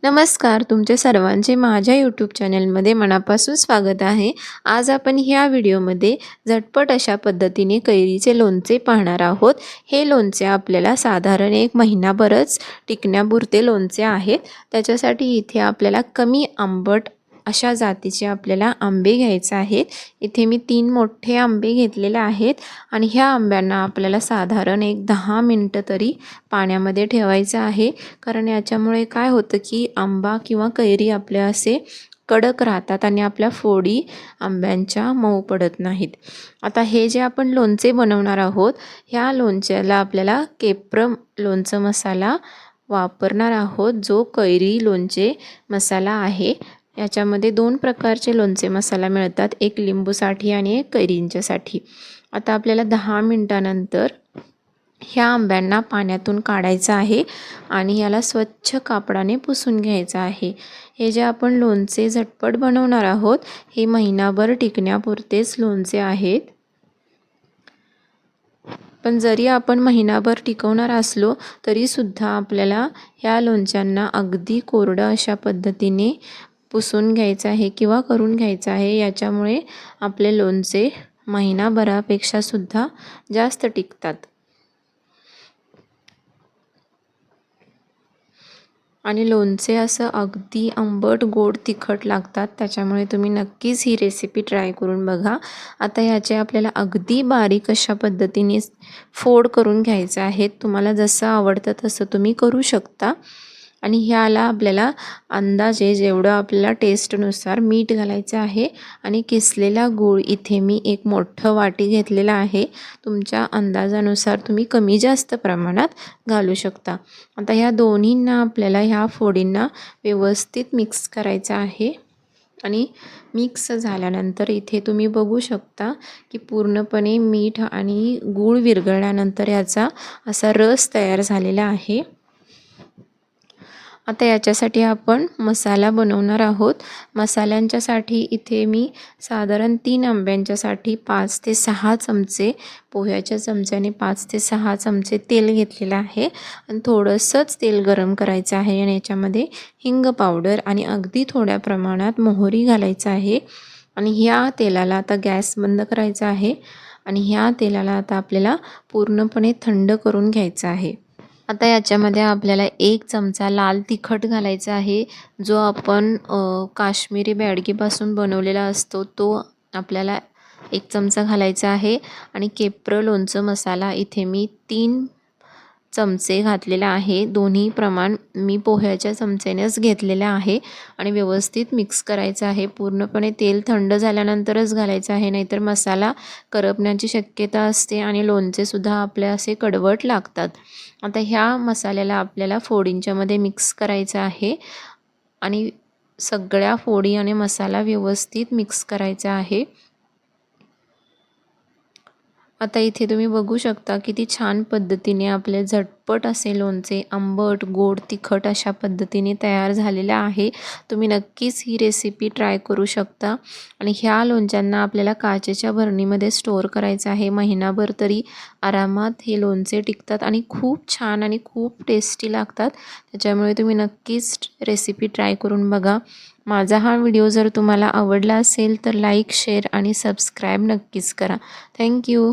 नमस्कार, तुमचे सर्वांचे माझ्या यूट्यूब चॅनलमध्ये मनापासून स्वागत आहे। आज आपण ह्या व्हिडिओमध्ये झटपट अशा पद्धतीने कैरीचे लोणचे पाहणार आहोत। हे लोणचे आपल्याला साधारण 1 महिनाभरच टिकण्यापुरते लोणचे आहेत। त्याच्यासाठी इथे आपल्याला कमी आंबट अशा जातीचे आपल्याला आंबे घ्यायचे आहेत। इथे मी 3 मोठे आंबे घेतलेले आहेत आणि ह्या आंब्यांना आपल्याला साधारण 10 मिनिटं तरी पाण्यामध्ये ठेवायचं आहे। कारण याच्यामुळे काय होतं की आंबा किंवा कैरी आपल्या असे कडक राहतात आणि आपल्या फोडी आंब्यांच्या मऊ पडत नाहीत। आता हे जे आपण लोणचे बनवणार आहोत, ह्या लोणच्याला आपल्याला केप्रम लोणचं मसाला वापरणार आहोत, जो कैरी लोणचे मसाला आहे। याच्यामध्ये 2 प्रकारचे लोणचे मसाला मिळतात, एक लिंबूसाठी आणि एक कैरींच्यासाठी। आता आपल्याला 10 मिनिटानंतर ह्या आंब्यांना पाण्यातून काढायचं आहे आणि याला स्वच्छ कापडाने पुसून घ्यायचं आहे। हे जे आपण लोणचे झटपट बनवणार आहोत, हे महिनाभर टिकण्यापुरतेच लोणचे आहेत। पण जरी आपण महिनाभर टिकवणार असलो तरी सुद्धा आपल्याला ह्या लोणच्यांना अगदी कोरडं अशा पद्धतीने पुसून घ्यायचं आहे किंवा करून घ्यायचं आहे। याच्यामुळे आपले लोणचे महिनाभरापेक्षा सुद्धा जास्त टिकतात। आणि लोणचे असं अगदी आंबट गोड तिखट लागतात, त्याच्यामुळे तुम्ही नक्कीच ही रेसिपी ट्राय करून बघा। आता याचे आपल्याला अगदी बारीक अशा पद्धतीने फोड करून घ्यायचे आहेत। तुम्हाला जसं आवडतं तसं तुम्ही करू शकता। आणि ह्याला आपल्याला अंदाजे जेवढं आपल्याला टेस्टनुसार मीठ घालायचं आहे आणि किसलेला गूळ इथे मी एक मोठं वाटी घेतलेला आहे। तुमच्या अंदाजानुसार तुम्ही कमी जास्त प्रमाणात घालू शकता। आता ह्या दोन्हींना आपल्याला ह्या फोडींना व्यवस्थित मिक्स करायचं आहे आणि मिक्स झाल्यानंतर इथे तुम्ही बघू शकता की पूर्णपणे मीठ आणि गूळ विरघळल्यानंतर याचा असा रस तयार झालेला आहे। आता याच्यासाठी आपण मसाला बनवणार आहोत। मसाल्यांच्यासाठी इथे मी साधारण 3 आंब्यांच्यासाठी 5 ते 6 चमचे पोह्याच्या चमच्याने 5 ते 6 चमचे तेल घेतलेलं आहे आणि थोडंसंच तेल गरम करायचं आहे आणि याच्यामध्ये हिंग पावडर आणि अगदी थोड्या प्रमाणात मोहरी घालायचं आहे। आणि ह्या तेलाला आता गॅस बंद करायचा आहे आणि ह्या तेलाला आता आपल्याला पूर्णपणे थंड करून घ्यायचं आहे। आता याच्यामध्ये आपल्याला 1 चमचा लाल तिखट घालायचा आहे, जो आपण काश्मीरी बॅडगीपासून बनवलेला असतो, तो आपल्याला 1 चमचा घालायचा आहे। आणि केप्र लोणचं मसाला इथे मी 3 चमचे घातलेला आहे। दोन्ही प्रमाण मी पोह्याच्या चमच्यानेच घेतलेलं आहे आणि व्यवस्थित मिक्स करायचं आहे। पूर्णपणे तेल थंड झाल्यानंतरच घालायचं आहे, नाहीतर मसाला करपण्याची शक्यता असते आणि लोणचेसुद्धा आपले असे कडवट लागतात। आता ह्या मसाल्याला आपल्याला फोडींच्यामध्ये मिक्स करायचं आहे आणि सगळ्या फोडी आणि मसाला व्यवस्थित मिक्स करायचा आहे। आता इथे तुम्ही बघू शकता किती छान पद्धतीने आपले झटपट असे लोणचे आंबट गोड तिखट अशा पद्धतीने तयार झालेले आहे। तुम्ही नक्कीच ही रेसिपी ट्राय करू शकता। आणि ह्या लोणच्यांना आपल्याला काचेच्या भरणीमध्ये स्टोअर करायचं आहे। महिनाभर तरी आरामात हे लोणचे टिकतात आणि खूप छान आणि खूप टेस्टी लागतात। त्याच्यामुळे तुम्ही नक्कीच रेसिपी ट्राय करून बघा। माझा हा व्हिडिओ जर तुम्हाला आवडला असेल तर लाईक शेअर आणि सबस्क्राईब नक्कीच करा। थँक्यू।